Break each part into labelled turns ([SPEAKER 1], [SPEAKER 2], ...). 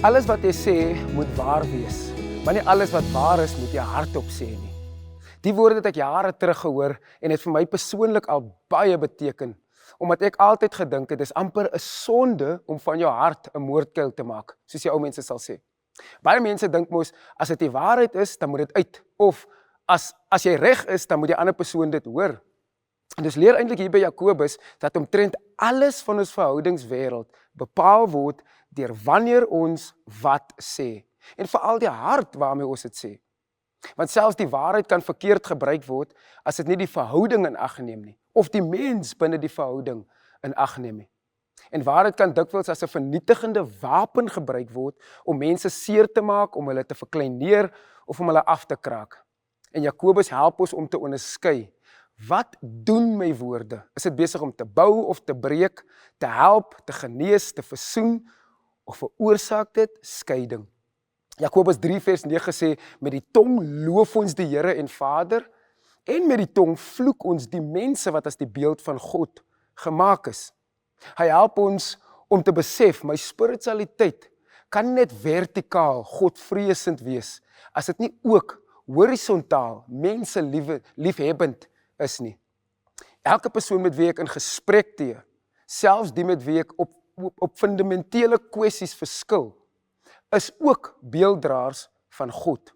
[SPEAKER 1] Alles wat jy sê, moet waar wees. Maar nie alles wat waar is, moet jy hardop sê nie. Die woorde het ek jare terug gehoor en het vir my persoonlik al baie beteken, omdat ek altyd gedink het, dis amper 'n sonde om van jou hart 'n moordkuil te maak, soos die ou mense sal sê. Baie mense dink mos, as dit die waarheid is, dan moet dit uit, of as jy reg is, dan moet die ander persoon dit hoor. En dis leer eintlik hier by Jakobus, dat omtrent alles van ons verhoudingswêreld bepaal word deur wanneer ons wat sê, en veral die hart waarmee ons dit sê. Want selfs die waarheid kan verkeerd gebruik word, as dit nie die verhouding in ag neem nie, of die mens binne die verhouding in ag neem nie. En waarheid kan dikwels as 'n vernietigende wapen gebruik word, om mense seer te maak, om hulle te verkleineer, of om hulle af te kraak. En Jakobus help ons om te onderskei, wat doen my woorde? Is dit besig om te bou of te breek, te help, te genees, te versoen, of veroorsaak dit skeiding? Jakobus 3 vers 9 sê, met die tong loof ons die Here en Vader, en met die tong vloek ons die mense wat as die beeld van God gemaak is. Hy help ons om te besef, my spiritualiteit kan net vertikaal Godvreesend wees, as dit nie ook horisontaal mense liefhebbend is nie. Elke persoon met wie ek in gesprek tree, selfs die met wie ek op fundamentele kwessies verskil, is ook beelddraers van God.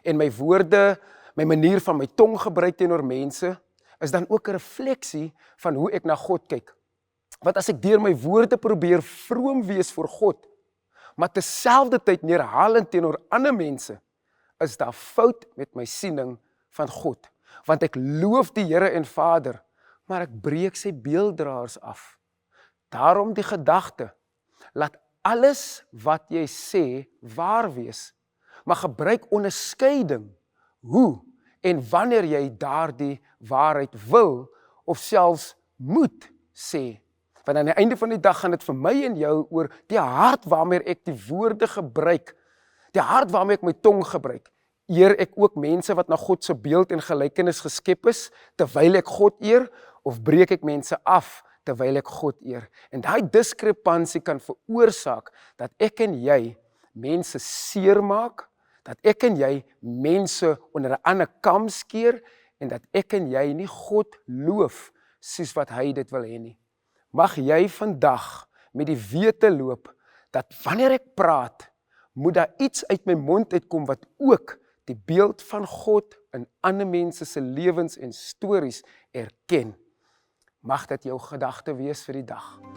[SPEAKER 1] En my woorde, my manier van my tong gebruik teenoor mense, is dan ook 'n refleksie van hoe ek na God kyk. Want as ek deur my woorde probeer vroom wees voor God, maar terselfdertyd neerhalend teenoor ander mense, is daar fout met my siening van God. Want ek loof die Here en Vader, maar ek breek sy beelddraers af. Daarom die gedagte, laat alles wat jy sê waar wees, maar gebruik onderskeiding hoe en wanneer jy daardie waarheid wil of selfs moet sê. Want aan die einde van die dag gaan dit vir my en jou oor die hart waarmee ek die woorde gebruik, die hart waarmee ek my tong gebruik. Eer ek ook mense wat na God se beeld en gelykenis geskep is, terwyl ek God eer, of breek ek mense af terwyl ek God eer? En daai diskrepansie kan veroorsaak dat ek en jy mense seermaak, dat ek en jy mense onder 'n ander kam skeer, en dat ek en jy nie God loof soos wat hy dit wil hê nie. Mag jy vandag met die wete loop, dat wanneer ek praat, moet daar iets uit my mond uitkom wat ook die beeld van God in ander mense se lewens en stories erken. Mag dit jou gedagte wees vir die dag.